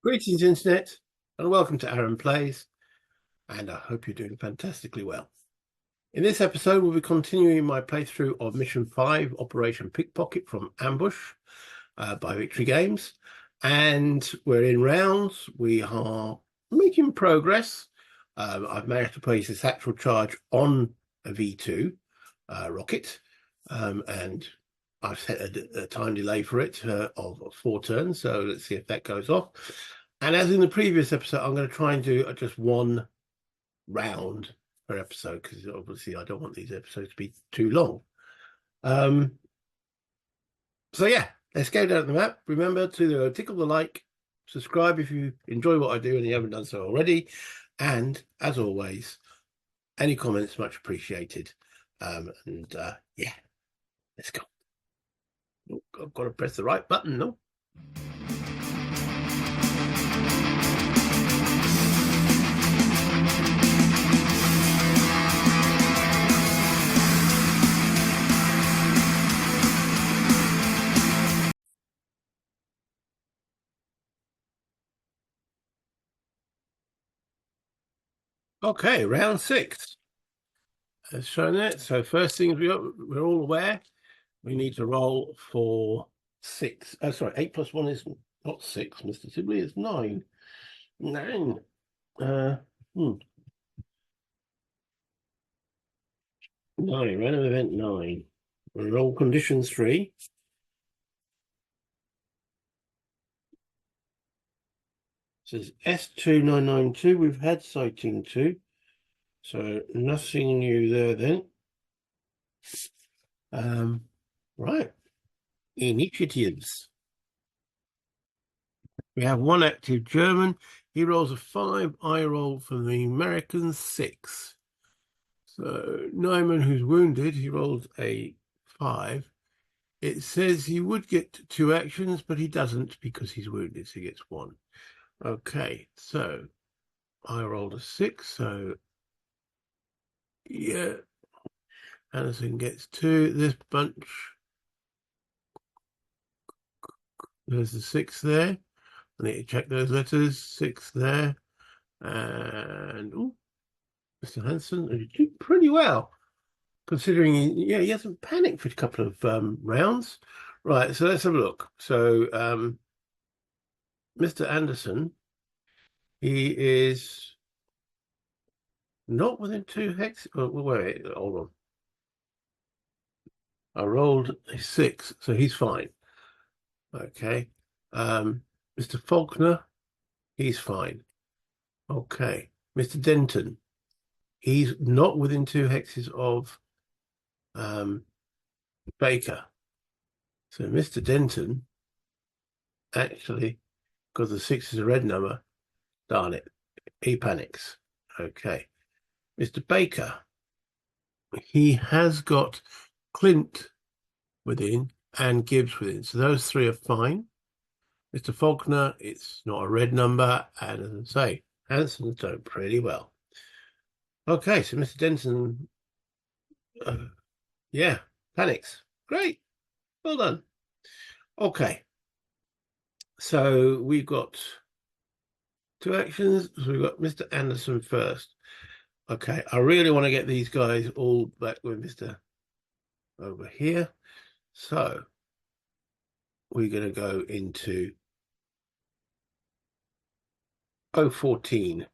Greetings, Internet, and welcome to Aaron Plays, and I hope you're doing fantastically well. In this episode, we'll be continuing my playthrough of Mission 5, Operation Pickpocket from Ambush by Victory Games, and we're in rounds. We are making progress. I've managed to place a satchel charge on a V2 rocket, and I've set a time delay for it of 4 turns, so let's see if that goes off. And as in the previous episode, I'm going to try and do just one round per episode because obviously I don't want these episodes to be too long. So yeah, let's go down the map. Remember to tickle the like, subscribe if you enjoy what I do and you haven't done so already. And as always, any comments much appreciated. Yeah, let's go. Oh, I've got to press the right button, no? Okay, round 6. As shown it. So first things we're all aware, we need to roll for 6. Oh, sorry, 8 plus 1 is not 6, Mr. Sibley, it's 9. 9. Uh, 9, random event 9. We roll conditions 3. It says S2992, we've had sighting 2. So nothing new there then. Right. Initiatives. We have 1 active German. He rolls a 5. I roll for the American 6. So Nyman, who's wounded, he rolls a 5. It says he would get 2 actions, but he doesn't because he's wounded, so he gets 1. Okay, so I rolled a 6, so yeah, Anderson gets 2. This bunch, there's the 6 there. I need to check those letters. 6 there. And Mr. Hanson, you did pretty well, considering he hasn't panicked for a couple of rounds. Right, so let's have a look. So Mr. Anderson, he is not within 2 hex. Oh, wait, hold on. I rolled a 6, so he's fine. Okay. Mr. Faulkner, he's fine. Okay. Mr. Denton, he's not within 2 hexes of Baker. So Mr. Denton, actually, because the 6 is a red number, darn it, he panics. Okay. Mr. Baker, he has got Clint within and Gibbs within. So those 3 are fine. Mr. Faulkner, it's not a red number. And as I say, Hanson's done pretty well. Okay, so Mr. Denton, yeah, panics. Great. Well done. Okay. So we've got 2 actions. So we've got Mr. Anderson first. Okay, I really want to get these guys all back with Mr. over here. So we're going to go into 014.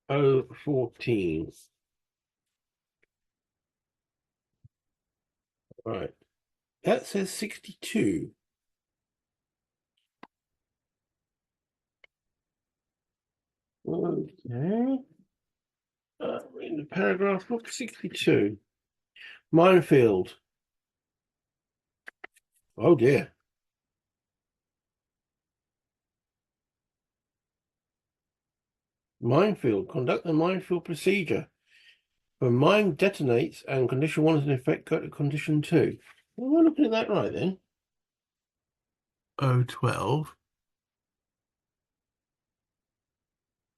014. Right. That says 62. Okay. In the paragraph book, 62. Minefield. Oh dear. Minefield. Conduct the minefield procedure. When mine detonates and condition 1 is in effect, go to condition 2. Well, am I looking at that right then? 012.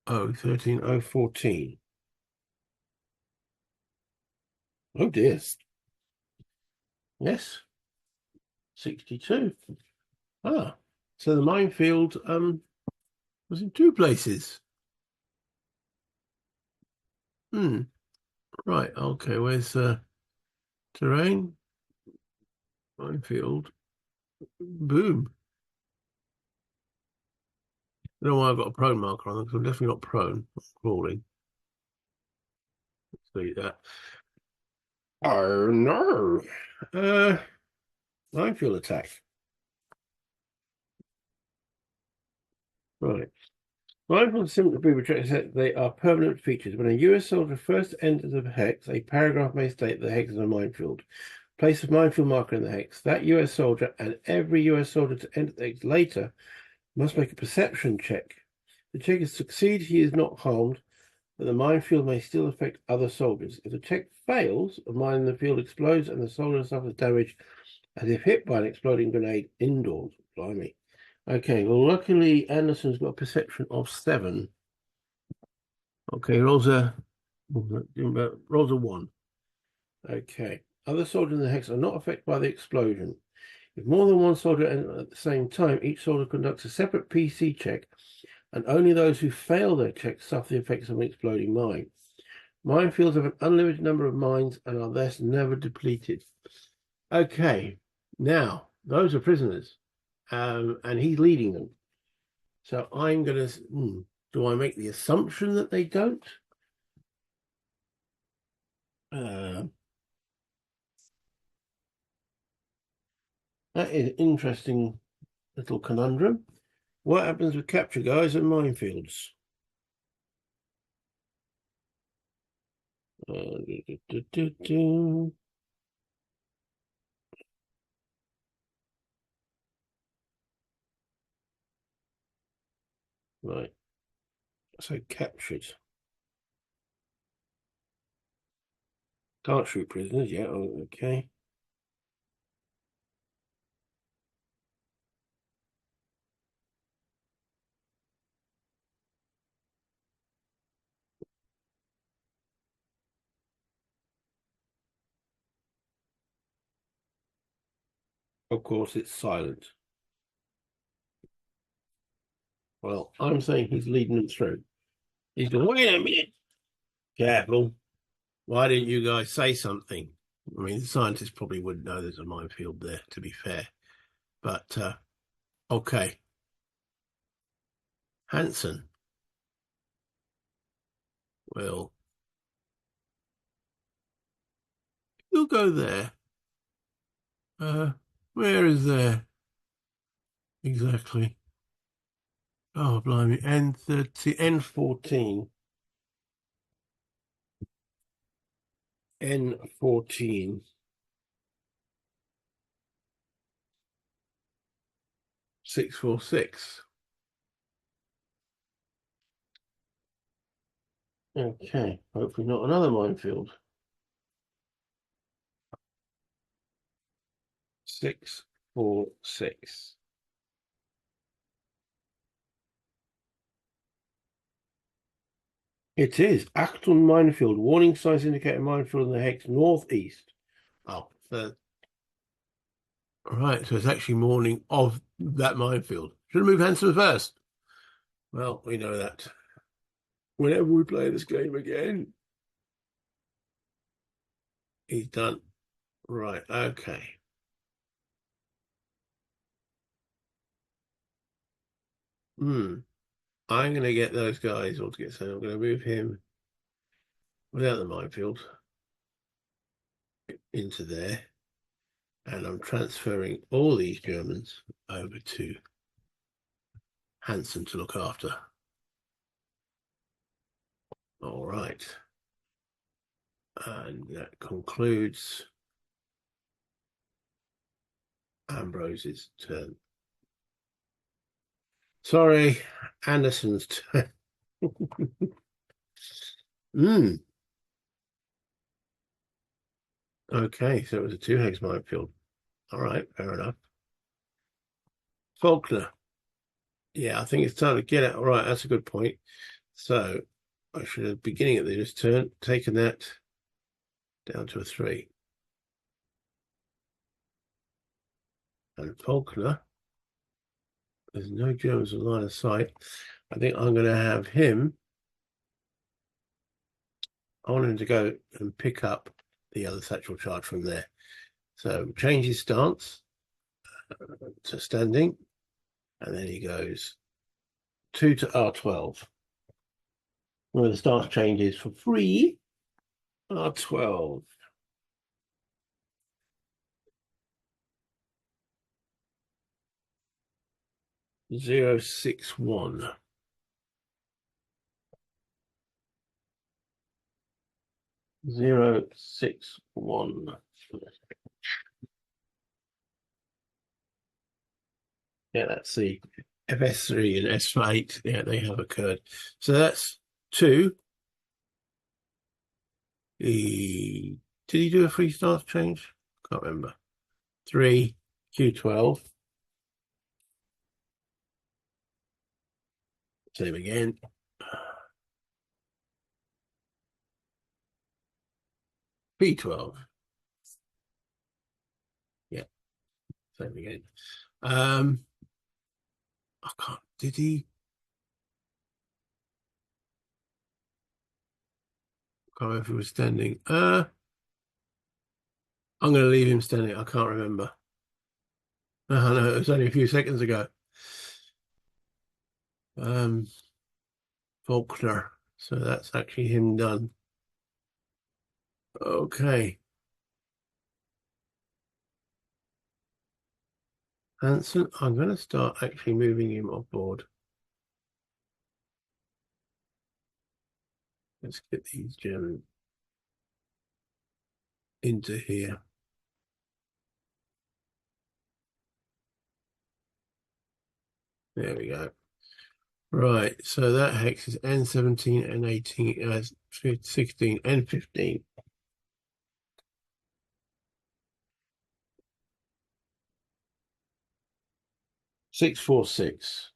013, 014. Oh dear. Yes. 62. Ah, so the minefield was in two places. Hmm. Right. Okay. Where's terrain? Minefield. Boom. I don't know why I've got a prone marker on them because I'm definitely not prone. I'm crawling. Let's delete that. Oh no. Uh, minefield attack. Right. Minefield simply be rejected that they are permanent features. When a US soldier first enters a hex, a paragraph may state the hex is a minefield. Place a minefield marker in the hex. That US soldier and every US soldier to enter the hex later must make a perception check. The check is succeed, he is not harmed, but the minefield may still affect other soldiers. If the check fails, a mine in the field explodes and the soldier suffers damage as if hit by an exploding grenade indoors. Blimey. Okay, well, luckily Anderson's got a perception of 7. Okay, rolls a 1. Okay. Other soldiers in the hex are not affected by the explosion. If more than one soldier enters at the same time, each soldier conducts a separate PC check, and only those who fail their check suffer the effects of an exploding mine. Minefields have an unlimited number of mines and are thus never depleted. Okay, now those are prisoners, and he's leading them. So I'm going to. Do I make the assumption that they don't? That is an interesting little conundrum. What happens with capture guys and minefields? Right, so captured. Can't shoot prisoners, yeah, okay. Of course, it's silent. Well, I'm saying he's leading them through. He's going, wait a minute. Careful. Why didn't you guys say something? I mean, the scientists probably wouldn't know there's a minefield there, to be fair. But, okay. Hanson. Well, you'll go there. Where is there? Exactly. Oh, blimey. N30, N14. N14. 646. Okay, hopefully not another minefield. 646. It is. Acton minefield. Warning signs indicate a minefield in the hex northeast. Oh, right. So it's actually morning of that minefield. Should have moved Hanson first. Well, we know that. Whenever we play this game again, he's done. Right. Okay. I'm going to get those guys all together. So I'm going to move him without the minefield into there. And I'm transferring all these Germans over to Hanson to look after. All right. And that concludes Ambrose's turn. Sorry, Anderson's turn. Okay, so it was a 2-hex minefield. All right, fair enough. Faulkner. Yeah, I think it's time to get it. All right, that's a good point. So I should have, beginning of this turn, taken that down to a 3. And Faulkner There's no Germans in line of sight. I think I'm going to have him. I want him to go and pick up the other satchel charge from there. So change his stance to standing, and then he goes 2 to R12. Where the stance changes for free, R12. 061. Zero, 6, 1. Yeah, that's the FS3 and S8. Yeah, they have occurred. So that's 2. Did he do a free stance change? Can't remember. 3, Q12. Same again. P12. Yeah, same again. I can't. Did he? Can't remember if he was standing. I'm going to leave him standing. I can't remember. Oh, no, it was only a few seconds ago. Faulkner. So that's actually him done. Okay. Hanson, I'm going to start actually moving him off board. Let's get these German into here. There we go. Right, so that hex is N17, N18, 16, N15. Six, 4, 6.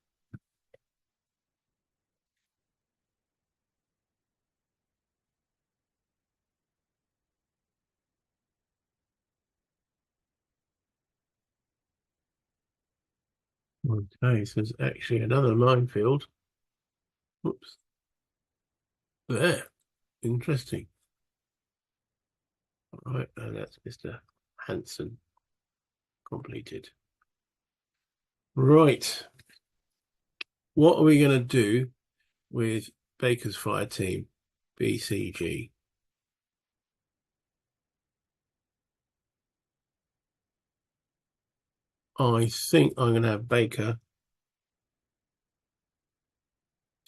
Okay, so there's actually another minefield. Whoops. There. Interesting. All right, and that's Mr. Hanson completed. Right. What are we going to do with Baker's fire team, BCG? I think I'm going to have Baker.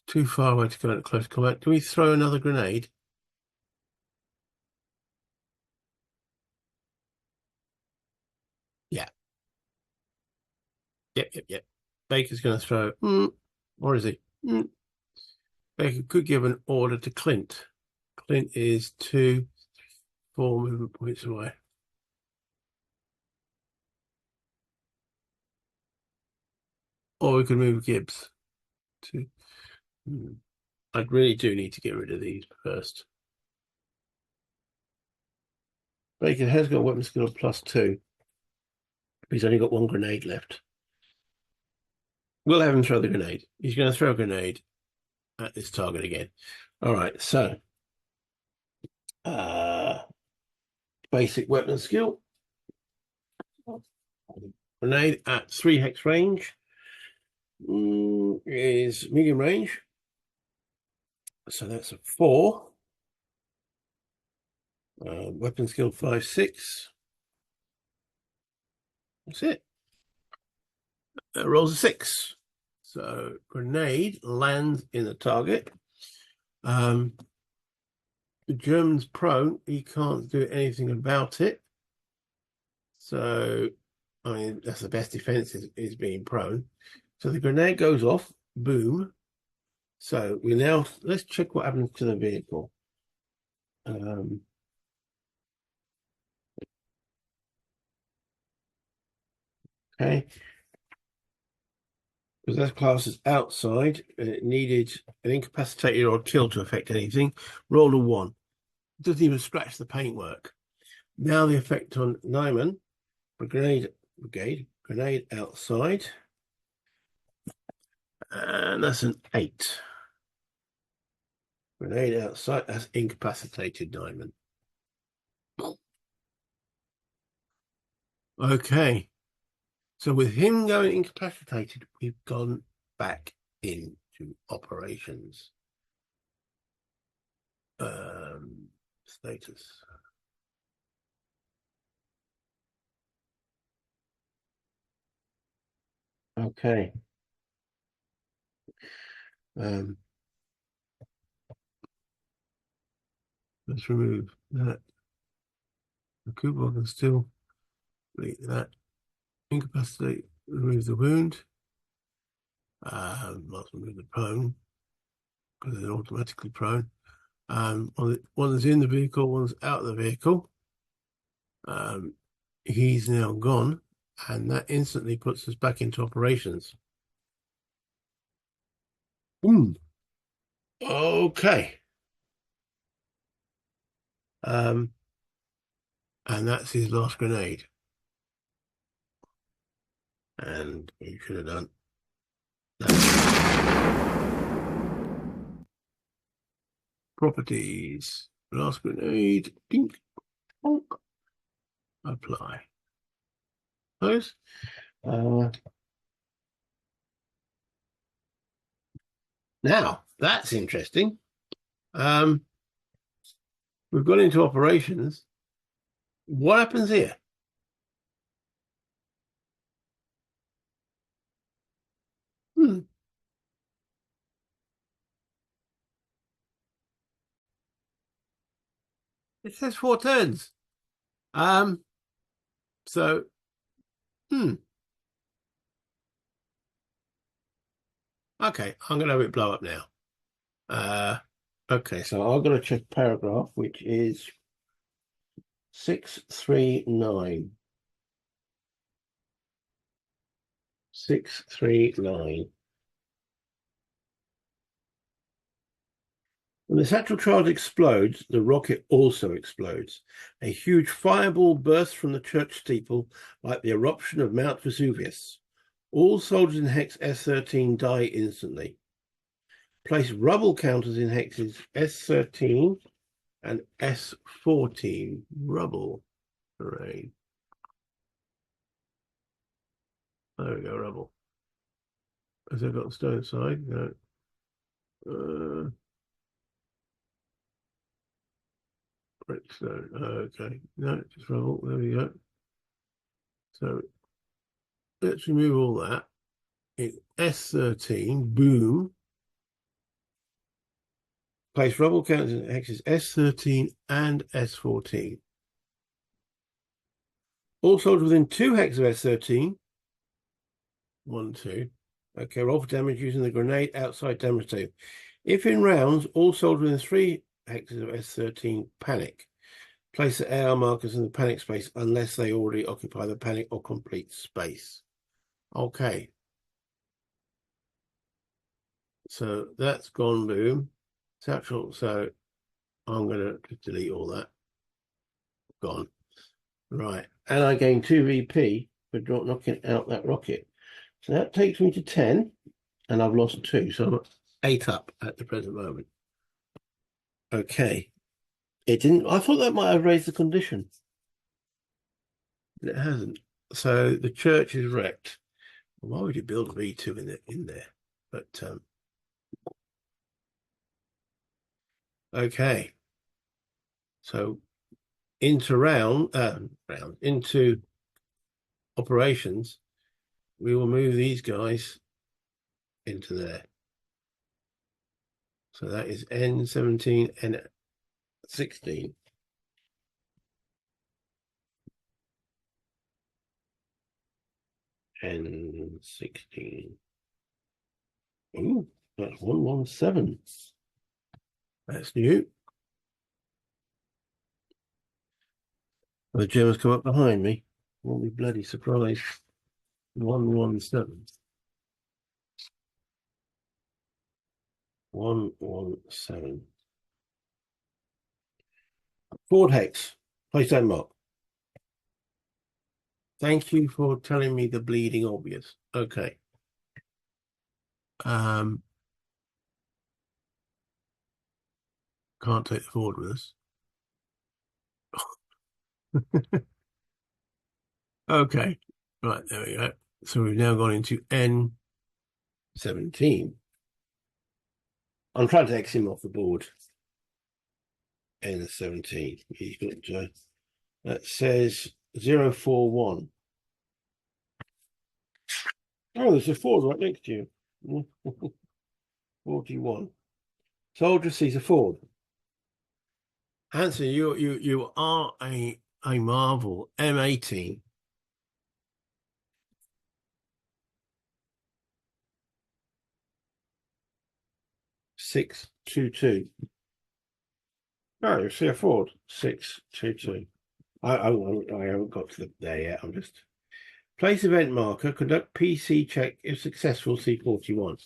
Too far away to go into close combat. Do we throw another grenade? Yeah. Yep. Baker's going to throw. Or is he? Baker could give an order to Clint. Clint is 2, 4 movement points away. Or we could move Gibbs to. I really do need to get rid of these first. Baker has got weapon skill of +2. He's only got 1 grenade left. We'll have him throw the grenade. He's going to throw a grenade at this target again. All right, so basic weapon skill. Grenade at 3 hex range is medium range. So that's a 4. Weapon skill 5, 6. That's it. Rolls a 6. So grenade lands in the target. The German's prone. He can't do anything about it. So, I mean, that's the best defense is being prone. So the grenade goes off. Boom. So let's check what happens to the vehicle. Okay. Because that class is outside and it needed an incapacitated or kill to affect anything. Roll a 1. It doesn't even scratch the paintwork. Now the effect on Nyman, grenade outside. And that's an 8. Grenade outside, that's incapacitated diamond. Okay. So with him going incapacitated, we've gone back into operations. Status. Okay. Let's remove that. The coupon can still delete that. Incapacitate, remove the wound. Must remove the prone because they're automatically prone. One's in the vehicle, one's out of the vehicle. He's now gone, and that instantly puts us back into operations. Okay. And that's his last grenade. And he should have done that. Properties. Last grenade. Dink. Bonk. Apply. Close. Now, that's interesting. We've gone into operations. What happens here? It says 4 turns. So, okay, I'm going to have it blow up now. Okay, so I'm going to check paragraph, which is 639. 639. When the satchel charge explodes, the rocket also explodes. A huge fireball bursts from the church steeple like the eruption of Mount Vesuvius. All soldiers in hex S13 die instantly. Place rubble counters in hexes S13 and S14. Rubble. Hooray. There we go, rubble. Has that got stone side? No. Redstone. Okay. No, just rubble. There we go. So let's remove all that. In S13, boom. Place rubble counters in hexes S13 and S14. All soldiers within 2 hexes of S13. 1, 2. Okay, roll for damage using the grenade outside damage table. If in rounds, all soldiers within 3 hexes of S13 panic. Place the AR markers in the panic space unless they already occupy the panic or complete space. Okay. So that's gone boom. Satchel, so I'm going to delete all that. Gone. Right. And I gain 2 VP for knocking out that rocket. So that takes me to 10, and I've lost 2. So I'm 8 up at the present moment. Okay. It didn't. I thought that might have raised the condition. It hasn't. So the church is wrecked. Why would you build a V2 in there? But okay. So into operations, we will move these guys into there. So that is N17 and 16. N16. Ooh, that's 117. That's new. The Germans come up behind me. Won't be bloody surprised. 117. 117. Ford Hex. Place that mark. Thank you for telling me the bleeding obvious. Okay. Can't take the forward with us. Okay, right, there we go. So we've now gone into N17. I'm trying to X him off the board. N17. He's got that says 041. Oh, there's a Ford right next to you. 41. Soldier sees a Ford. Hanson, you are a marvel. M18. 622. Oh, you see a Ford. 622. I haven't got to there yet. I'm just place event marker. Conduct PC check if successful. C41.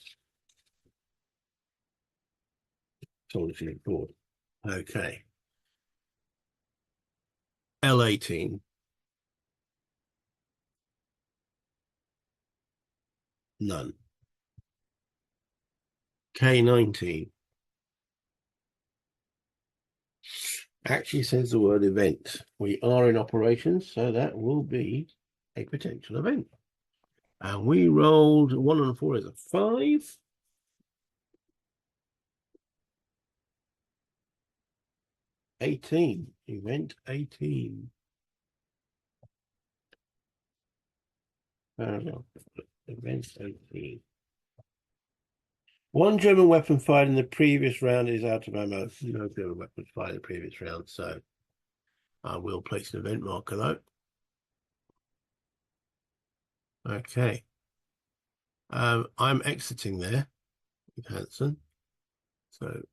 Soldier sees a Ford. Okay. L18. None. K19 actually says the word event. We are in operations, so that will be a potential event. And we rolled 1 and 4 as a 5. Event 18. Event 18. One German weapon fired in the previous round is out of ammo. No German weapons fired in the previous round, so I will place an event marker though. Okay. I'm exiting there with Hanson. So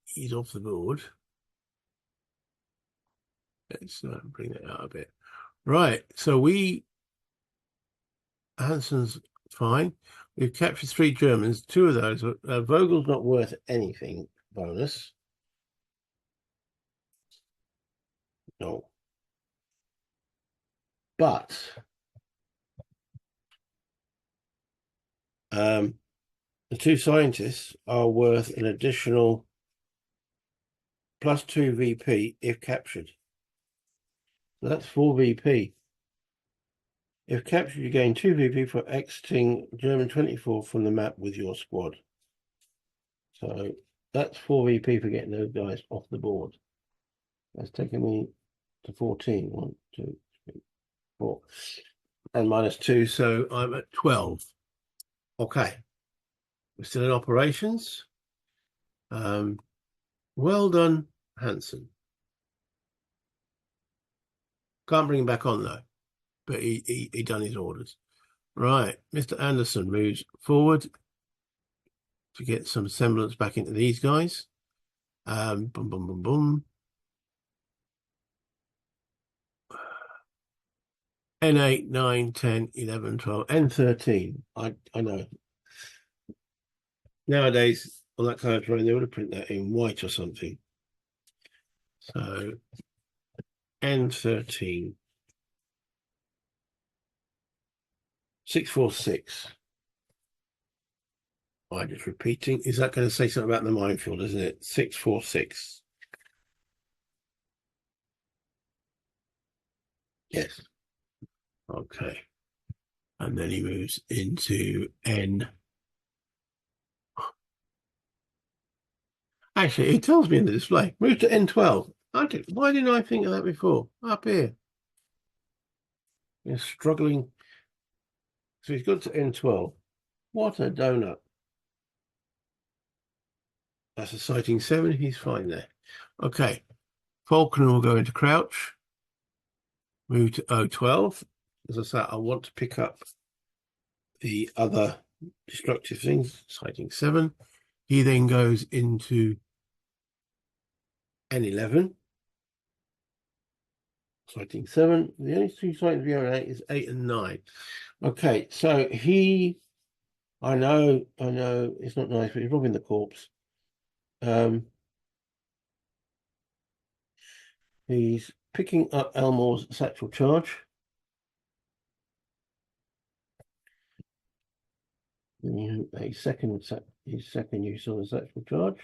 he's off the board. Let's bring that out a bit. Right. So Hanson's fine. We've captured 3 Germans. 2 of those. Vogel's not worth anything. Bonus. No. But the 2 scientists are worth an additional +2 VP if captured. So that's 4 VP. If captured, you gain 2 VP for exiting German 24 from the map with your squad. So that's 4 VP for getting those guys off the board. That's taking me to 14. 1, 2, 3, 4. And -2, so I'm at 12. Okay. We're still in operations. Well done, Hanson. Can't bring him back on though, but he done his orders. Right, Mr. Anderson moves forward to get some semblance back into these guys. Boom, boom, boom, boom. N8, 9, 10, 11, 12, N13. I know. Nowadays, on that kind of terrain, they would have printed that in white or something. So, N13. 646. I'm just repeating. Is that going to say something about the minefield, isn't it? 646. Yes. Okay. And then he moves into N. Actually, it tells me in the display. Move to N12. Why didn't I think of that before? Up here. He's struggling. So he's got to N12. What a donut. That's a sighting 7. He's fine there. Okay. Falconer will go into crouch. Move to O12. As I said, I want to pick up the other destructive things. Sighting 7. He then goes into N11. Sighting 7. The only 2 sightings we have 8 is 8 and 9. Okay, so I know it's not nice, but he's robbing the corpse. He's picking up Elmore's satchel charge. A second use on the sexual charge,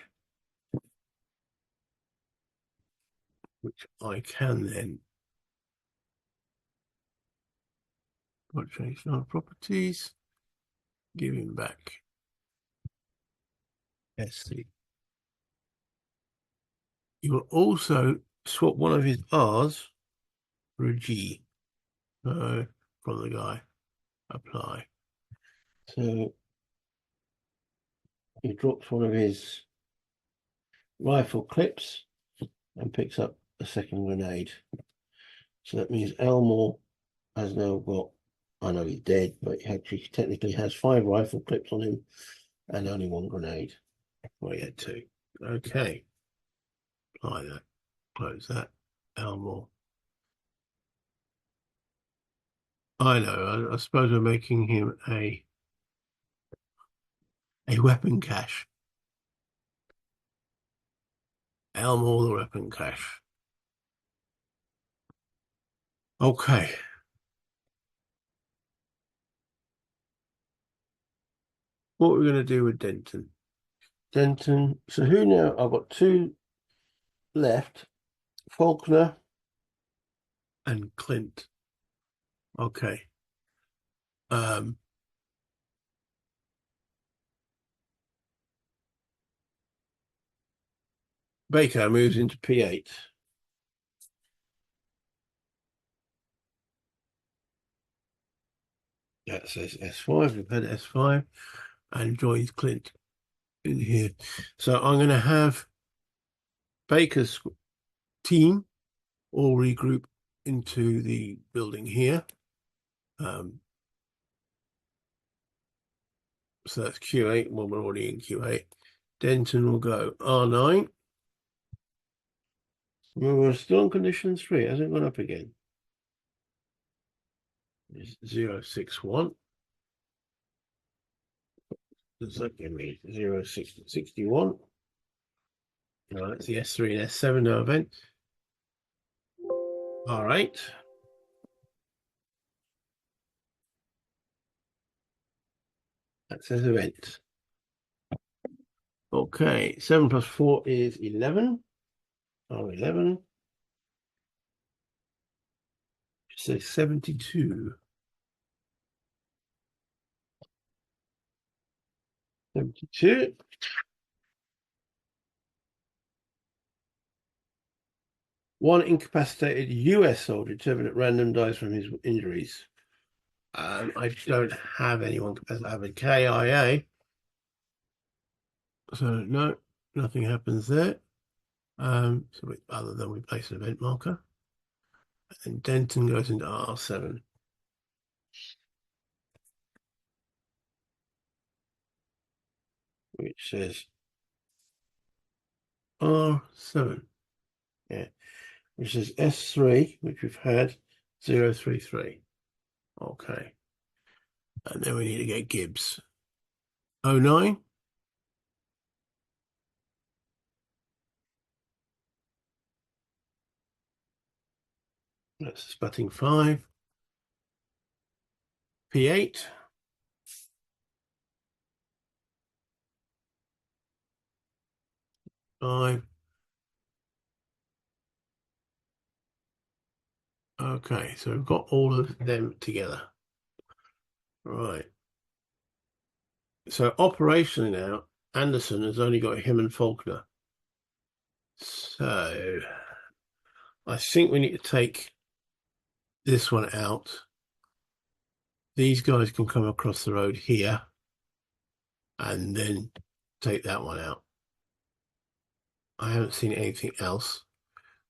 which I can then change our properties, give him back SC. You will also swap one of his R's for a G. So from the guy, apply. So he drops one of his rifle clips and picks up a second grenade. So that means Elmore has now got, I know he's dead, but he actually technically has 5 rifle clips on him and only 1 grenade. Well, he had 2. Okay. Apply that. Close that. Elmore. I know. I suppose we're making him a weapon cache. Elmore, the weapon cache. Okay. What we're going to do with Denton. So who now? I've got 2 left. Faulkner and Clint. Okay. Baker moves into P8. That says S5. We've had S5 and joins Clint in here. So I'm going to have Baker's team all regroup into the building here. So that's Q8. Well, we're already in Q8. Denton will go R9. We're still on condition 3. Hasn't gone up again. It's 061. Does that give me 061? No, that's the S3 and S7 no event. All right. That says event. Okay, 7 plus 4 is 11. R11. It says 72. 72. One incapacitated US soldier determined at random dies from his injuries. I don't have anyone capacitated. I have a KIA. So no, nothing happens there. Other than we place an event marker. And Denton goes into R7. Which says R7. Yeah. Which is S3, which we've had 033. Okay. And then we need to get Gibbs. 09. That's sputting 5. P8. Five. Okay, so we've got all of them together. Right. So operationally now, Anderson has only got him and Faulkner. So I think we need to take this one out. These guys can come across the road here and then take that one out. I haven't seen anything else.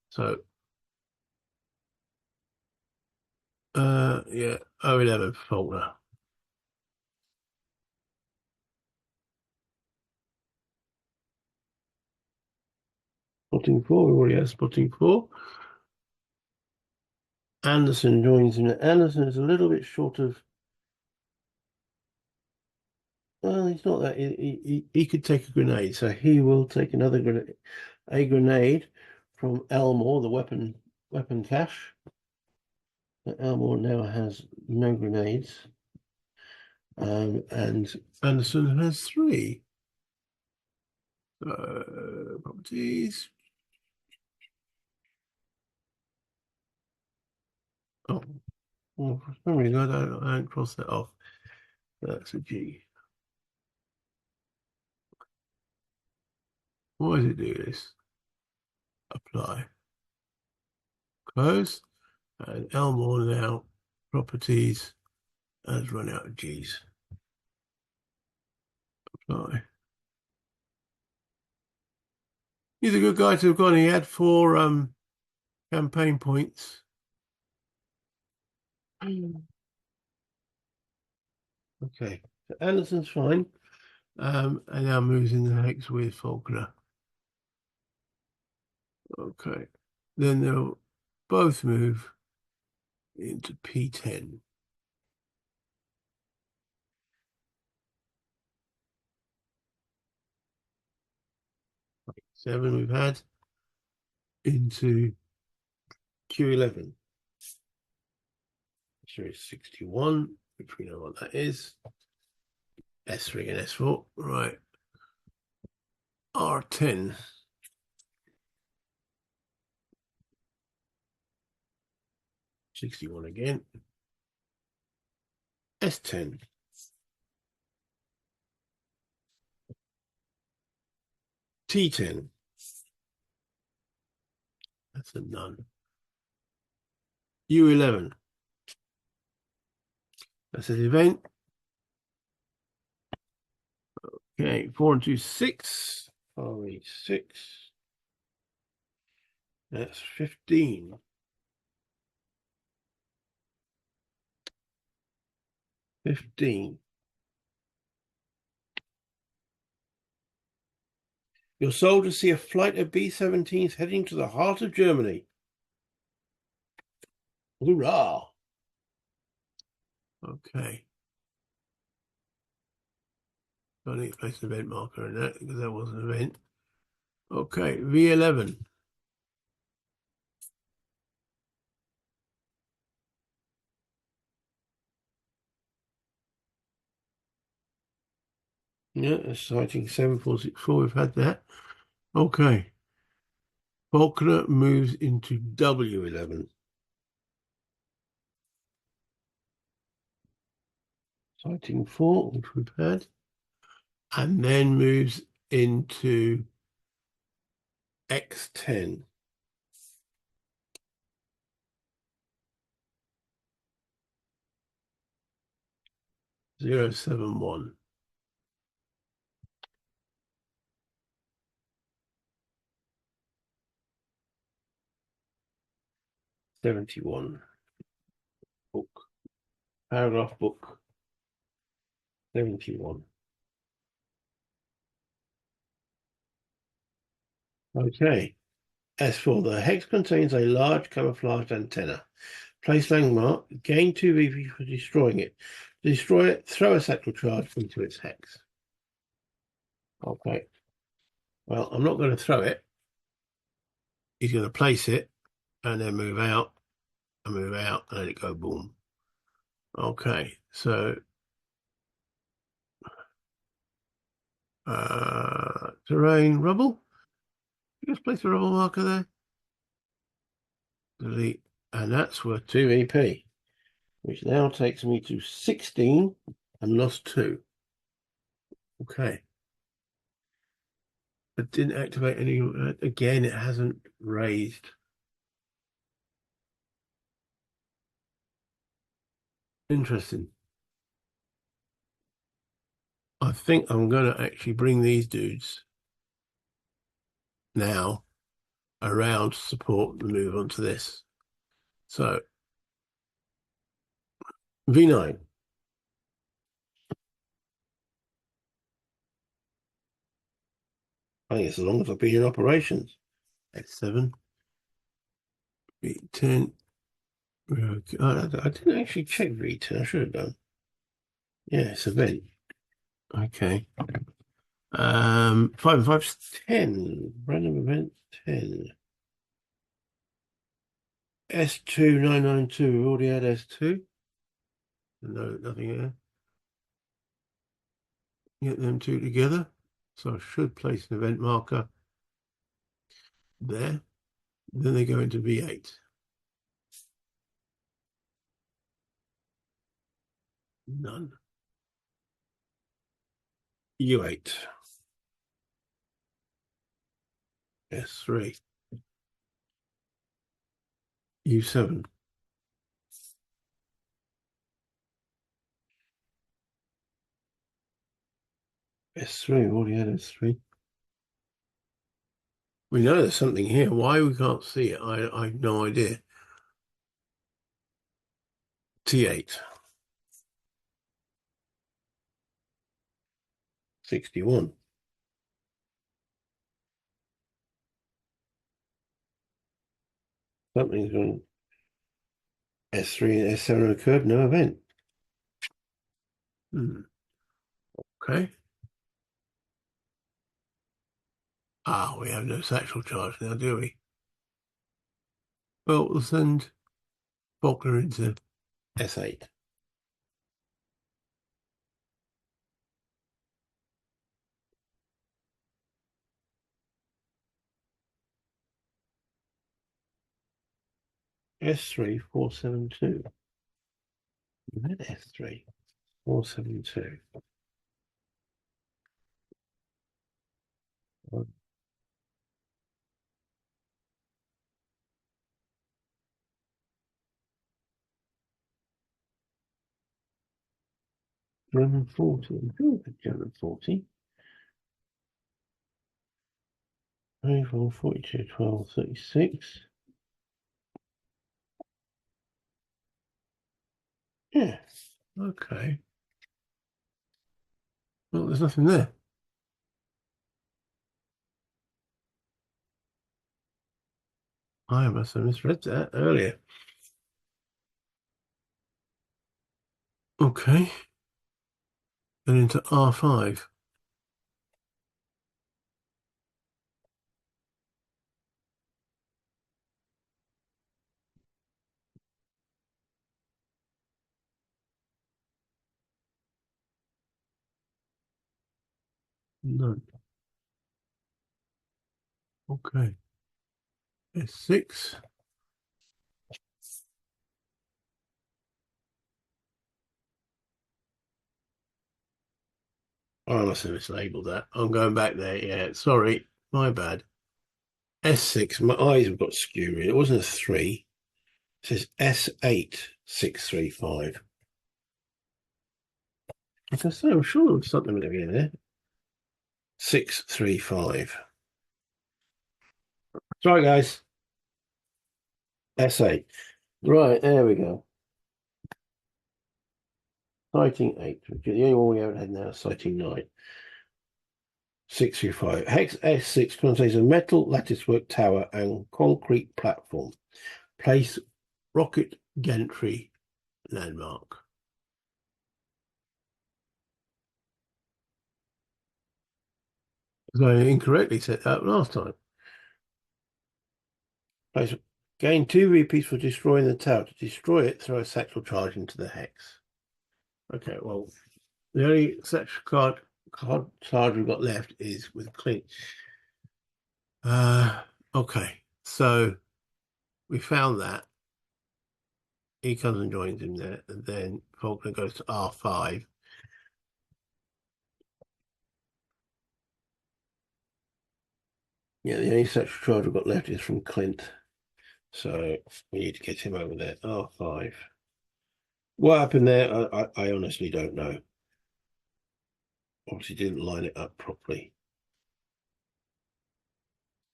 So yeah, 011 for Faulkner. Spotting 4, we already had spotting 4. Anderson joins in. Anderson is a little bit short of. Well, he's not that. He could take a grenade, so he will take another grenade, a grenade from Elmore, the weapon cache. Elmore now has no grenades. And Anderson has 3. Properties. Oh, well, for some reason I don't cross that off. That's a G. Why does it do this? Apply. Close. And Elmore now, properties, has run out of G's. Apply. He's a good guy to have gone. He had 4 campaign points. Okay, so Anderson's fine. And now moves in the hex with Faulkner. Okay, then they'll both move into P10. Seven we've had into Q11. Here is 61, which we know what that is. S3 and S4, right. R10. '61 again. S10. T10. That's a none. U11. That's an event. Okay, 4 and 2, 6. RE6. That's 15. 15. Your soldiers see a flight of B-17s heading to the heart of Germany. Hoorah! Okay. I need to place an event marker in that because that was an event. Okay, V11. Yeah, sighting 7464. We've had that. Okay. Faulkner moves into W11. Sighting 4, which we've had. And then moves into X10. Zero 7 1. '71. Book. Paragraph book. 71. Okay. S4. The hex contains a large camouflaged antenna. Place landmark. Gain 2 VP for destroying it. Destroy it. Throw a sector charge into its hex. Okay. Well, I'm not going to throw it. He's going to place it and then move out and move out and let it go boom. Okay. So terrain rubble. Just place a rubble marker there. Delete. And that's worth 2 VP, which now takes me to 16 and lost 2. Okay. It didn't activate any. Again, it hasn't raised. Interesting. I think I'm going to actually bring these dudes now around to support the move onto this. So V9. I think it's as long as I've been in operations. X7. V10. I didn't actually check V10. I should have done. Yeah, it's event. Okay. 5 and 5's 10. Random event 10. S2 992. We already had S2. No, nothing here. get them two together. So I should place an event marker there. Then they go into V8. None. U8. S3. U7. S3. We already had S3. We know there's something here. Why we can't see it, I have no idea. T8. 61. Something's on S3 and S7 occurred, no event. Okay. Ah, we have no satchel charge now, do we? Well, we'll send Faulkner into S8. S3 472. We had S3 472. 240. Who had 240? 24, 42, 12, 36. Yeah. Okay. Well, there's nothing there. I must have misread that earlier. Okay. Then into R5. None. Okay. S6. I must have mislabeled that. I'm going back there. Yeah, sorry. My bad. S6. My eyes have got skew. It wasn't a 3. It says S8 635. Like I say, I'm sure there was something in there. 635. Sorry, guys. S8. Right, there we go. Sighting 8. The only one we haven't had now is sighting 9. 635. Hex S6 contains a metal latticework tower and concrete platform. Place rocket gantry landmark. Because I incorrectly set that up last time. Place gain 2 rupees for destroying the tower. To destroy it, throw a satchel charge into the hex. Okay, well, the only satchel card charge we've got left is with Clint. Okay, so we found that. He comes and joins him there, and then Faulkner goes to R5. Yeah, the only satchel charge we've got left is from Clint. So we need to get him over there. R5. What happened there? I honestly don't know. Obviously didn't line it up properly.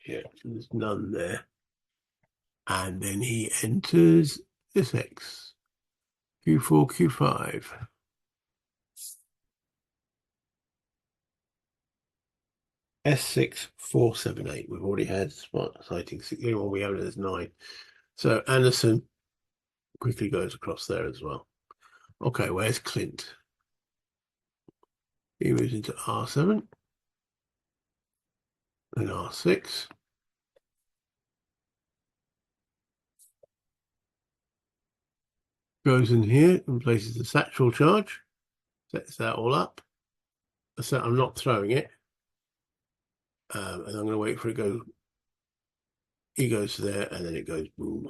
Yeah, there's none there. And then he enters this X. Q4, Q5. S6 478. We've already had smart sighting. The only one we have is 9. So Anderson quickly goes across there as well. Okay, where's Clint? He moves into R7 and R6. Goes in here and places the satchel charge. Sets that all up. So I'm not throwing it. And I'm going to wait for it to go. It goes there, and then it goes boom.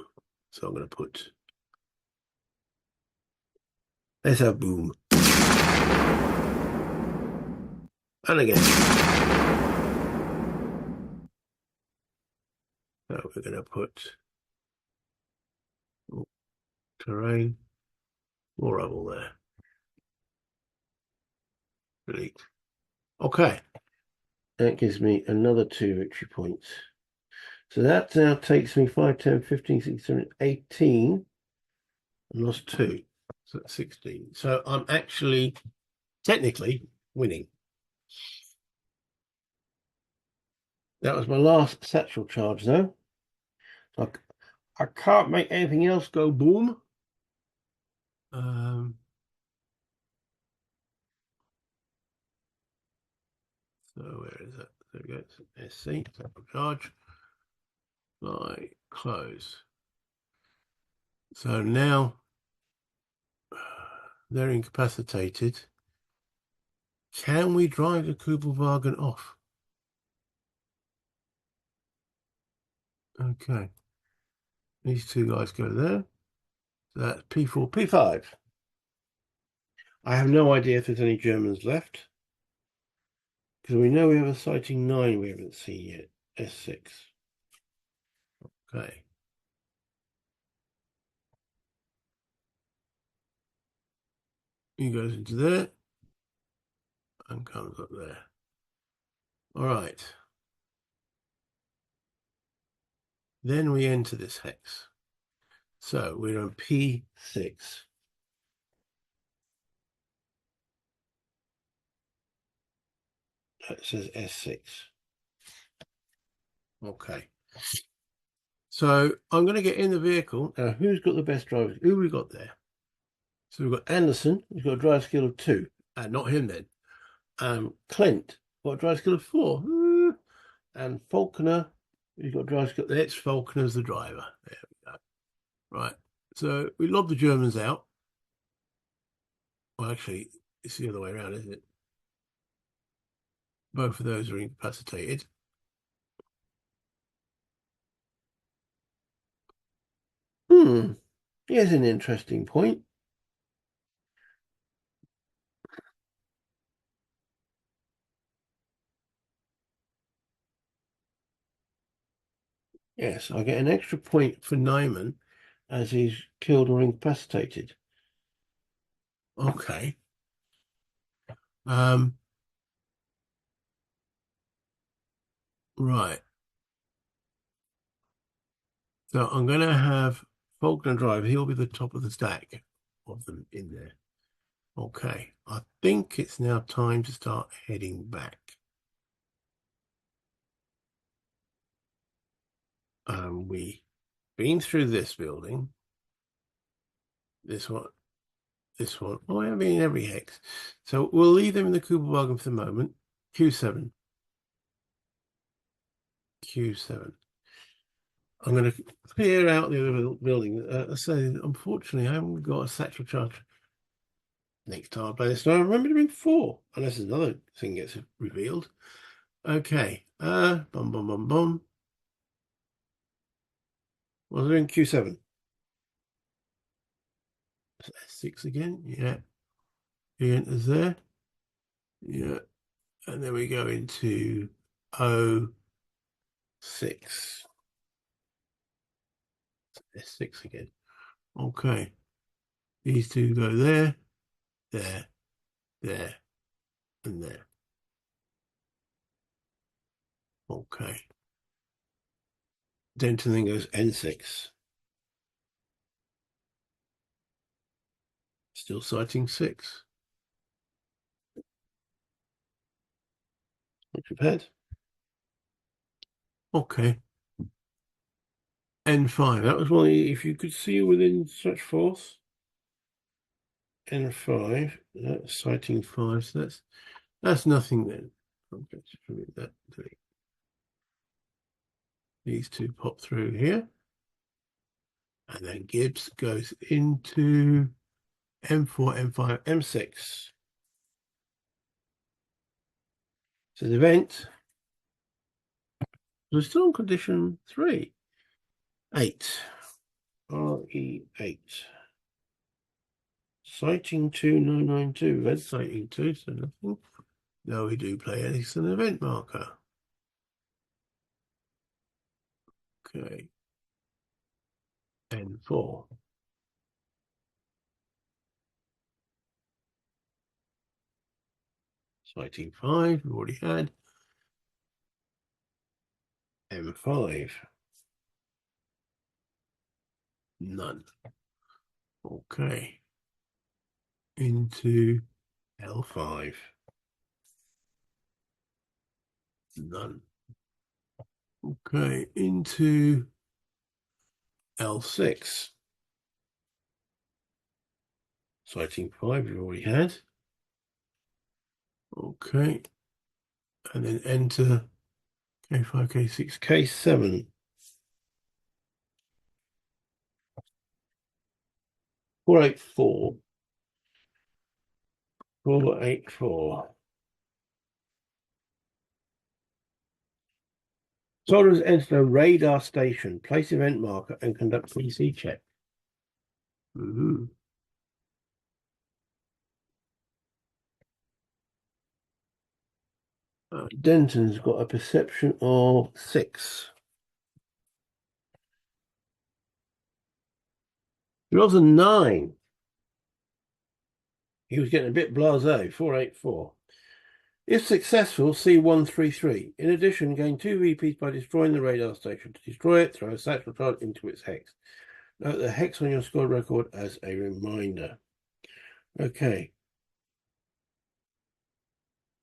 So I'm going to put. Let's have boom. And again. So we're going to put terrain, more rubble there. Delete. Okay. That gives me another 2 victory points. So that now takes me 5, 10, 15, 16, 17, 18. I lost 2. So that's 16. So I'm actually technically winning. That was my last satchel charge, though. So I can't make anything else go boom. So where is that? There we go. SC, satchel charge. Fly, close. So now they're incapacitated. Can we drive the Kubelwagen off? Okay. These 2 guys go there. So that's P4, P5. I have no idea if there's any Germans left. Because we know we have a sighting 9 we haven't seen yet. S6. Okay. He goes into there and comes up there. All right. Then we enter this hex. So we're on P6. That says S6. Okay. So I'm going to get in the vehicle. Now, who's got the best drivers? Who we got there? So we've got Anderson, who's got a drive skill of 2. Not him then. Clint, got a drive skill of 4. And Faulkner, who's got a drive skill. That's Faulkner's the driver. There we go. Right. So we lob the Germans out. Well, actually, it's the other way around, isn't it? Both of those are incapacitated. Here's an interesting point. Yes, I get an extra point for Nyman as he's killed or incapacitated. Okay. Right. So I'm going to have Faulkner drive. He'll be the top of the stack of them in there. Okay. I think it's now time to start heading back. We've been through this building. This one. This one. Oh, I mean every hex. So we'll leave them in the Kubelwagen for the moment. Q7. Q7. I'm going to clear out the other building. So unfortunately, I haven't got a satchel charge. Next time I play this, I remember to bring 4, unless another thing gets revealed. Okay. Bum bum bum bum. Was I doing Q7? 6 again. Yeah. He enters there. Yeah. And then we go into O6. S6 again. Okay. These 2 go there, there, there, and there. Okay. Denton then goes N6. Still sighting 6. Prepared. Okay. N5. That was one. If you could see within such force. N5. That's sighting 5. So that's nothing then. Okay, delete that. Delete. These 2 pop through here. And then Gibbs goes into M4, M5, M6. So the event was still on condition 3. 8. RE8. Sighting 2992. Event sighting 2, so nothing. No, we do play Edison event marker. Okay. N4. Sighting 5, we've already had. M5. None. Okay. Into L5. None. Okay, into L6. Sighting 5 we've already had. Okay. And then enter K5, K6, K7. 484. 484. Soldiers enter a radar station, place event marker, and conduct PC check. Denton's got a perception of 6. He rolls a 9. He was getting a bit blasé. 484. If successful, C133. In addition, gain 2 VPs by destroying the radar station. To destroy it, throw a satchel charge into its hex. Note the hex on your squad record as a reminder. Okay.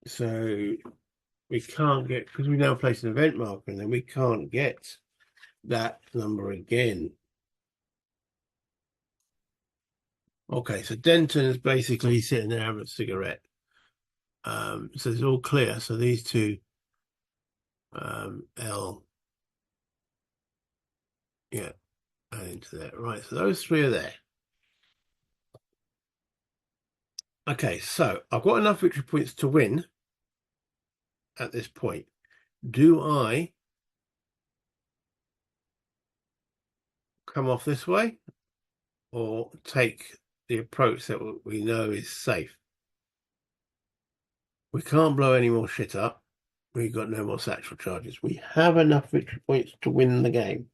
So we can't get, because we now place an event marker, and then we can't get that number again. Okay, so Denton is basically sitting there having a cigarette. So it's all clear. So these two, L, yeah, and into there. Right, so those 3 are there. Okay, so I've got enough victory points to win at this point. Do I come off this way or take the approach that we know is safe? We can't blow any more shit up. We've got no more satchel charges. We have enough victory points to win the game.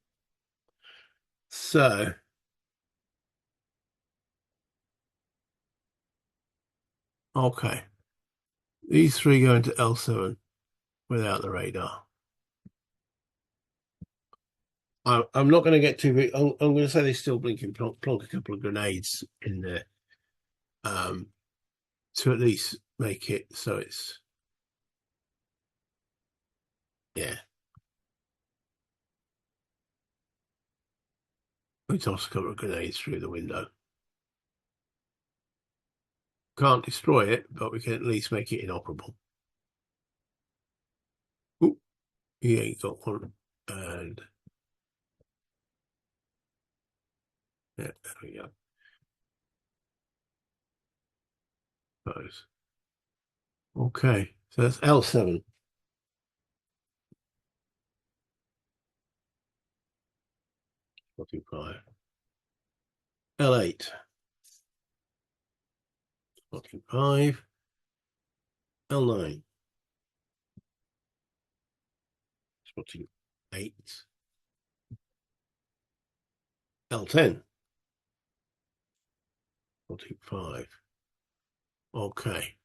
So, okay. These 3 go into L7 without the radar. I'm not going to get too big. I'm going to say they still blinking plonk a couple of grenades in there to at least make it so it's, yeah. We toss a couple of grenades through the window. Can't destroy it, but we can at least make it inoperable. Ooh, he ain't got one. And yeah, there we go. Those. Okay, so that's L7. 45. L8. 45. L9. 48. L10. 45. Okay.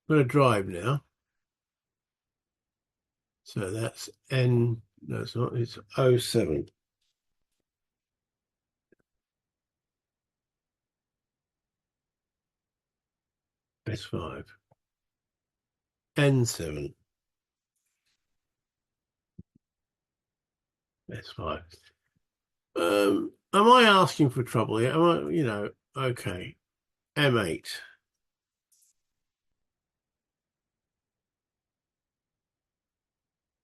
I'm going to drive now. So that's N, no, it's not, it's 07. S5. N7. S5. Am I asking for trouble here? Am I, okay. M8.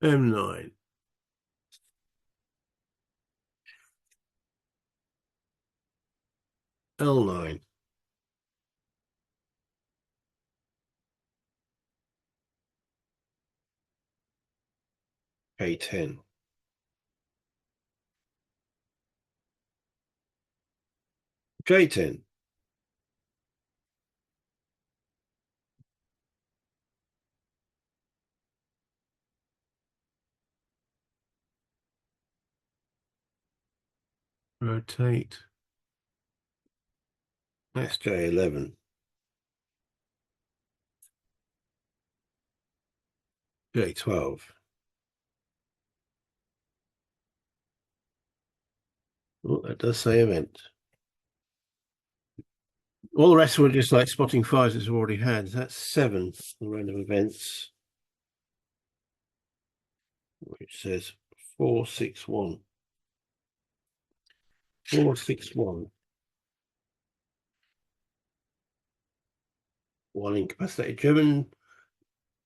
M9. L9. K10. J10. Rotate. That's J11. J12. Oh, that does say event. All the rest were just like spotting fires it's already had. That's 7 the random events, which says 461. 461. One incapacitated German.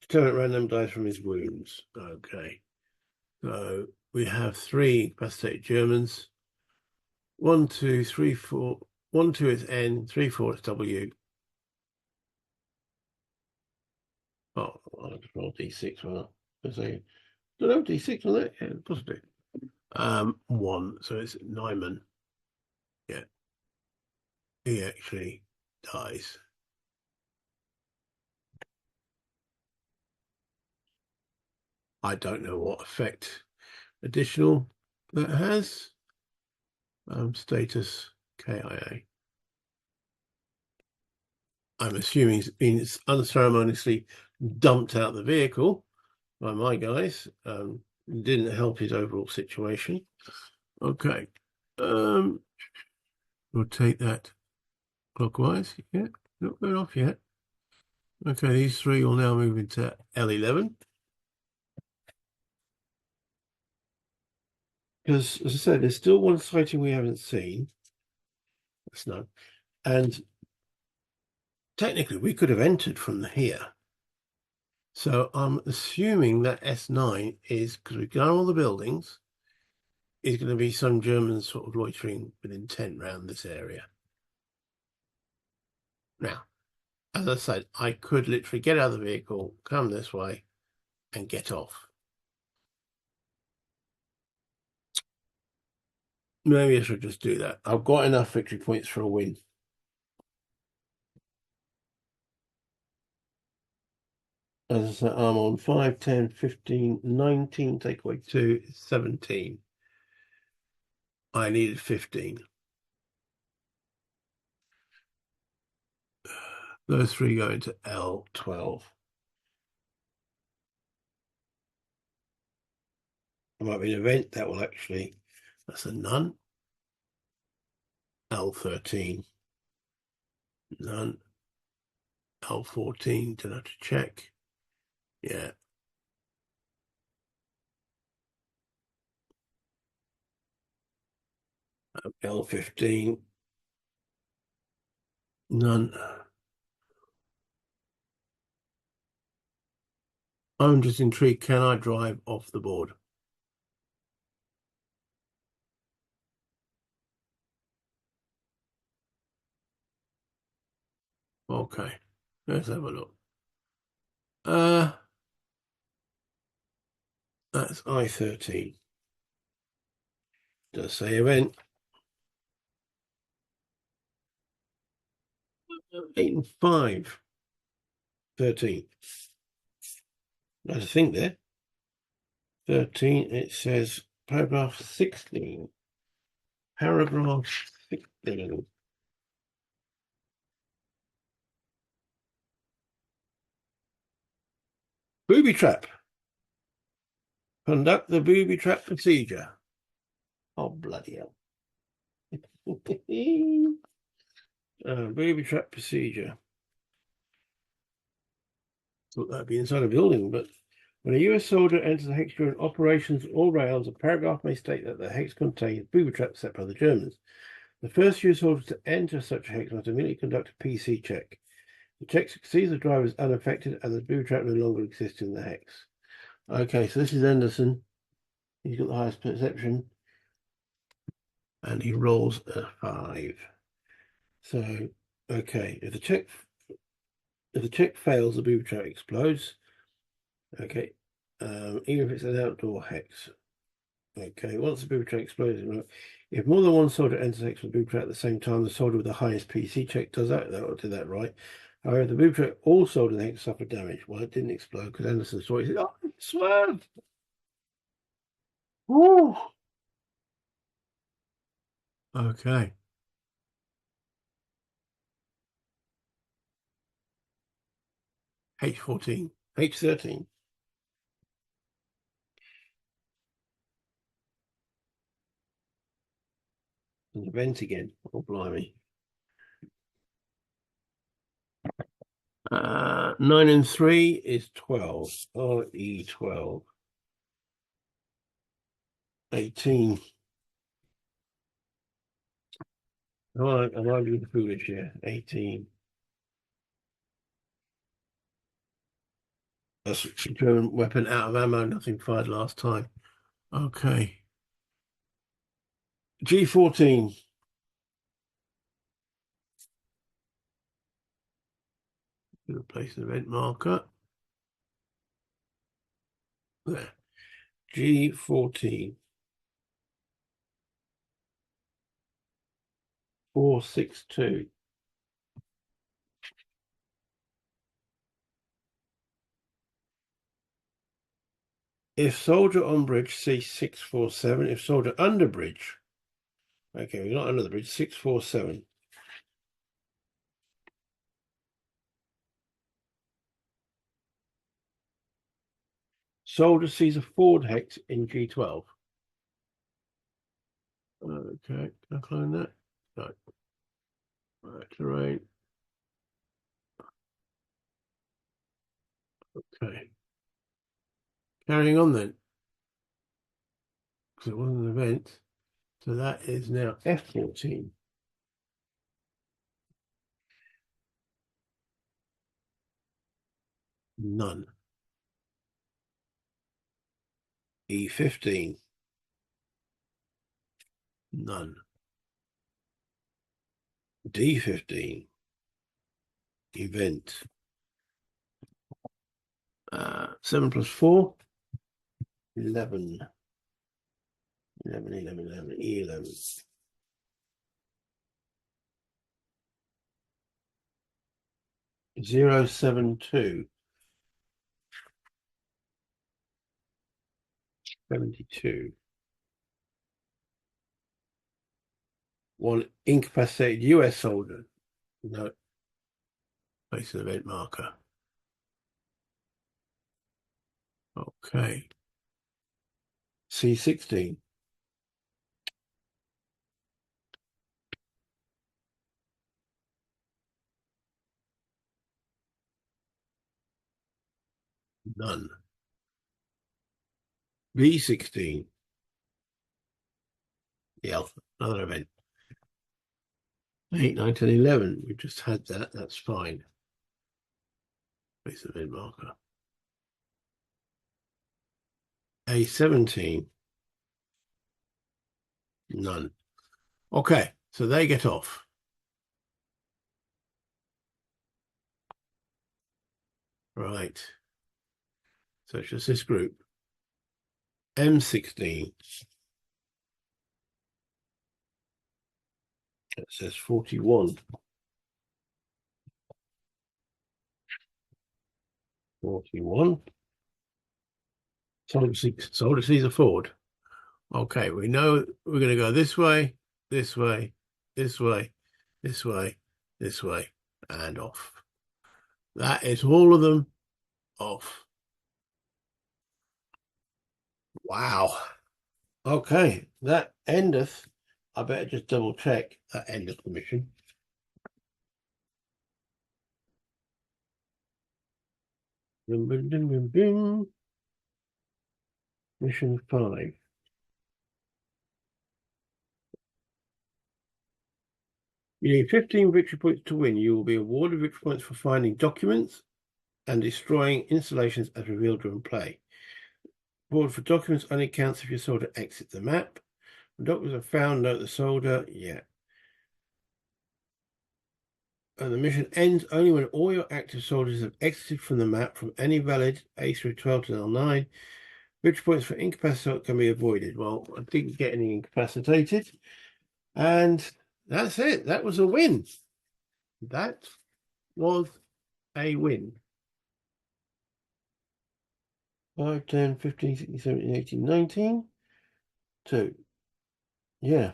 Lieutenant Random dies from his wounds. Okay. So we have 3 incapacitated Germans. 1, 2, 3, 4. 1, 2 is N, 3, 4 is W. Oh, I'll just roll D6. Well, I say, don't know, D6 on that? Yeah, of course I do. 1, so it's Nyman. Yeah. He actually dies. I don't know what effect additional that has. Status KIA. I'm assuming he's been unceremoniously dumped out of the vehicle by my guys. Didn't help his overall situation. Okay. We'll take that clockwise. Yeah, not going off yet. Okay, these 3 will now move into L11. Because, as I said, there's still one sighting we haven't seen. That's no. And technically, we could have entered from here. So I'm assuming that S9 is, because we've done all the buildings, is going to be some Germans sort of loitering with intent around this area. Now, as I said, I could literally get out of the vehicle, come this way, and get off. Maybe I should just do that. I've got enough victory points for a win. As I said, I'm on 5, 10, 15, 19, take away 2, 17. I needed 15. Those 3 go into L12. There might be an event that will actually, that's a none. L13. None. L14, don't have to check. Yeah. L15. None. I'm just intrigued, can I drive off the board? Okay, let's have a look. That's I-13. Does say event. 8 and 5. 13. There's a thing there. 13, it says paragraph 16. Paragraph 16. Booby trap. Conduct the booby trap procedure. Oh, bloody hell. Booby trap procedure. Thought that'd be inside a building, but when a US soldier enters a hex during operations all rounds, a paragraph may state that the hex contains booby traps set by the Germans. The first US soldier to enter such a hex must immediately conduct a PC check. The check succeeds, the driver is unaffected, and the booby trap no longer exists in the hex. Okay, so this is Anderson. He's got the highest perception, and he rolls a 5. So, okay, if the check fails, the booby trap explodes. Okay, even if it's an outdoor hex. Okay, once the booby tray explodes, if more than one soldier enters the hex with the booby tray at the same time, the soldier with the highest PC check does that. That will do that right. However, the booby tray all soldiers in the hex suffer damage. Well, it didn't explode because Anderson saw it. He said, "Oh, it swerved." Woo! Okay. H14, H13. An event again. Oh, blimey. 9 and 3 is 12. RE12. 18. Am I being foolish here? 18. That's German weapon out of ammo, nothing fired last time. Okay. G14. Place an event marker. There. G14. 462. If soldier on bridge, see 647. If soldier under bridge, okay, we're not under the bridge, 647. Soldier sees a forward hex in G12. Okay, can I clone that? No. Right, terrain. Okay. Carrying on then. Because it wasn't an event. So that is now F14. None. E15. None. D15. Event. 7 plus 4. 11. 11, 11, 11. E11. 072. 72. One incapacitated US soldier. No. Place an event marker. Okay. C16. None. B16. Yeah, another event. 8, 9, 10, 11. We just had that. That's fine. Place an event marker. A17. None. Okay, so they get off. Right. So it's just this group. M16. It says 41. 41. Soldier sees a ford. Okay, we know we're going to go this way, this way, this way, this way, this way, and off. That is all of them off. Wow. Okay, that endeth. I better just double check that endeth the mission. Boom, boom, boom, boom, boom. Mission 5. You need 15 victory points to win. You will be awarded victory points for finding documents and destroying installations as revealed during play. Reward for documents only counts if your soldier exits the map. When documents are found, note the soldier. Yeah. And the mission ends only when all your active soldiers have exited from the map from any valid A through 12 to L9. Which points for incapacitate can be avoided? Well, I didn't get any incapacitated. And that's it. That was a win. That was a win. 5, 10, 15, 16, 17, 18, 19. 2. Yeah.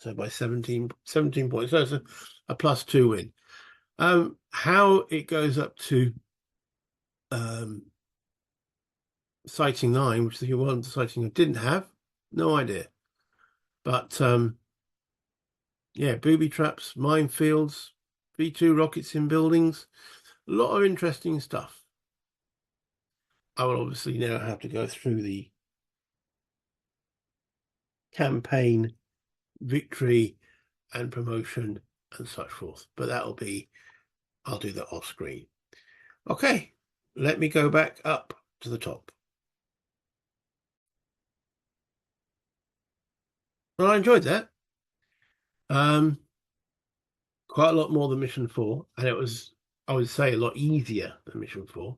So by 17 points. So it's a +2 win. How it goes up to sighting 9, which is the one sighting I didn't have, no idea. But yeah, booby traps, minefields, V2 rockets in buildings, a lot of interesting stuff. I will obviously now have to go through the campaign, victory, and promotion and such forth. But I'll do that off screen. Okay, let me go back up to the top. Well, I enjoyed that. Quite a lot more than Mission 4, and it was, I would say, a lot easier than Mission 4.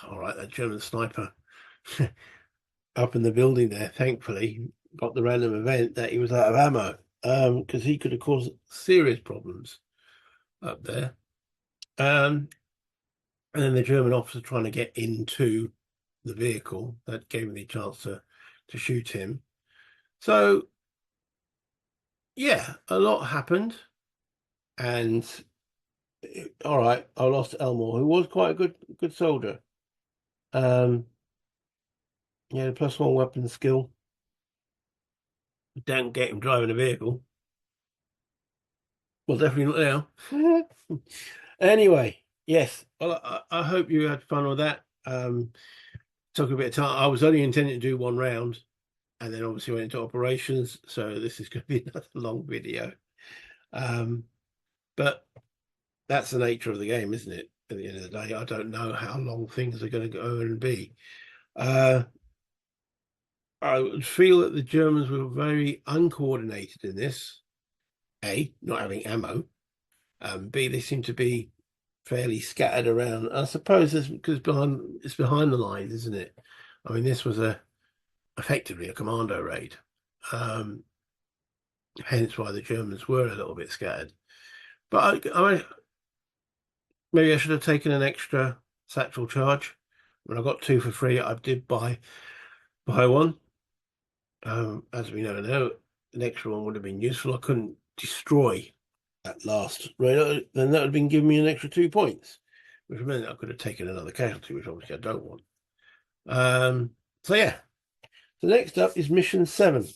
All right, that German sniper up in the building there, thankfully, got the random event that he was out of ammo, because he could have caused serious problems up there. And then the German officer trying to get into the vehicle, that gave me a chance to shoot him. So yeah, a lot happened, and all right, I lost Elmore, who was quite a good soldier. Yeah, +1 weapon skill. Don't get him driving a vehicle. Well, definitely not now. Anyway, yes. Well, I hope you had fun with that. Took a bit of time. I was only intending to do one round, and then obviously went into operations. So this is going to be another long video. But that's the nature of the game, isn't it? At the end of the day, I don't know how long things are going to go and be. I would feel that the Germans were very uncoordinated in this. A, not having ammo. B, they seem to be fairly scattered around. I suppose it's because it's behind the lines, isn't it? I mean, this was effectively a commando raid. Hence why the Germans were a little bit scattered. But I maybe I should have taken an extra satchel charge. When I got 2 for free, I did buy one. As we know now, an extra one would have been useful. I couldn't destroy that last raid. Then that would have been giving me an extra 2 points, which meant I could have taken another casualty, which obviously I don't want. So yeah. So next up is Mission 7.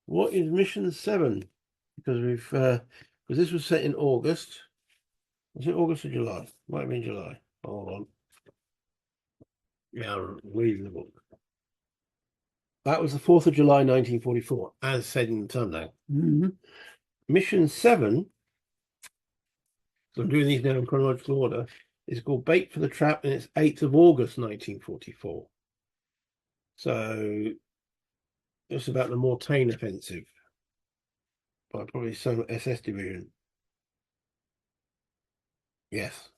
What is Mission 7? Because because this was set in August. Was it August or July? Might have been July. Hold on. Yeah, reasonable. That was the 4th of July, 1944, as said in the thumbnail. Mission 7, so I'm doing these now in chronological order, is called Bait for the Trap, and it's 8th of August, 1944. So it's about the Mortain offensive by probably some SS division. Yes.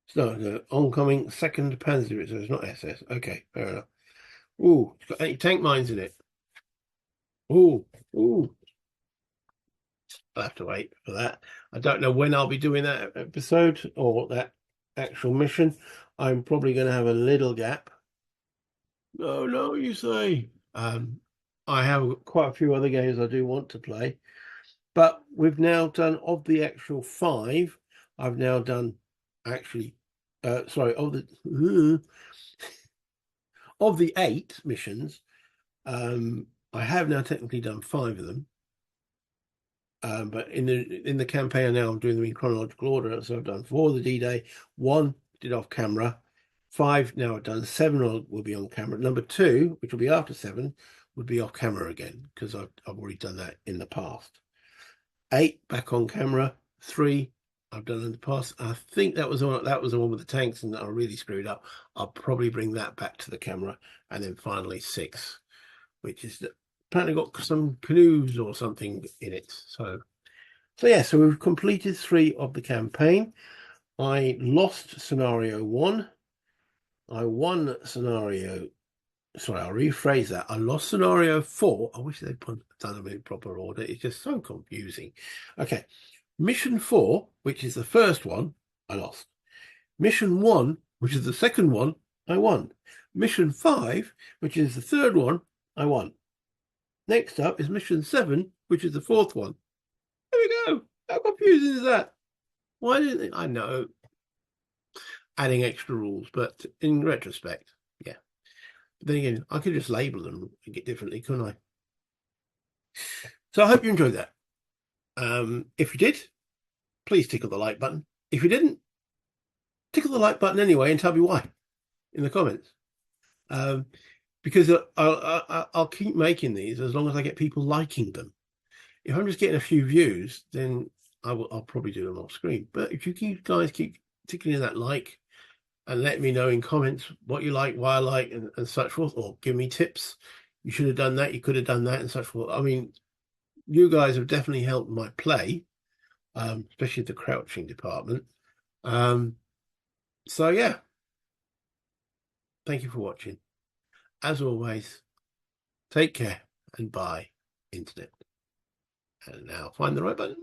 So the oncoming 2nd Panzer Division, so it's not SS. Okay, fair enough. Ooh, it's got 8 tank mines in it. Ooh. I'll have to wait for that. I don't know when I'll be doing that episode or that actual mission. I'm probably going to have a little gap. No, you say. I have quite a few other games I do want to play, but we've now done, of the actual 5, I've now done actually, sorry, of the 8 missions, I have now technically done 5 of them. But in the campaign now, I'm doing them in chronological order. So I've done 4 of the D-Day, 1 did off camera, 5 now I've done, 7 will be on camera. Number 2, which will be after 7, would be off camera again because I've already done that in the past. 8 back on camera, 3 I've done in the past. I think that was the one with the tanks, and that I really screwed up. I'll probably bring that back to the camera, and then finally 6, which is apparently got some canoes or something in it. So yeah, so we've completed 3 of the campaign. I lost scenario 1. I won scenario. Sorry, I'll rephrase that. I lost scenario 4. I wish they'd done them in proper order. It's just so confusing. Okay, mission 4, which is the first one, I lost. Mission 1, which is the second one, I won. Mission 5, which is the third one, I won. Next up is mission 7, which is the fourth one. There we go. How confusing is that? Why didn't they? I know, adding extra rules, but in retrospect, yeah. But then again, I could just label them differently, couldn't I? So I hope you enjoyed that. If you did, please tickle the like button. If you didn't, tickle the like button anyway and tell me why in the comments. Because I'll keep making these as long as I get people liking them. If I'm just getting a few views, then I'll probably do them off screen. But if you guys keep tickling that like and let me know in comments what you like, why I like, and such forth, or give me tips. You should have done that. You could have done that, and such forth. I mean, you guys have definitely helped my play, especially the crouching department. So yeah, thank you for watching. As always, take care and bye, Internet. And now find the right button.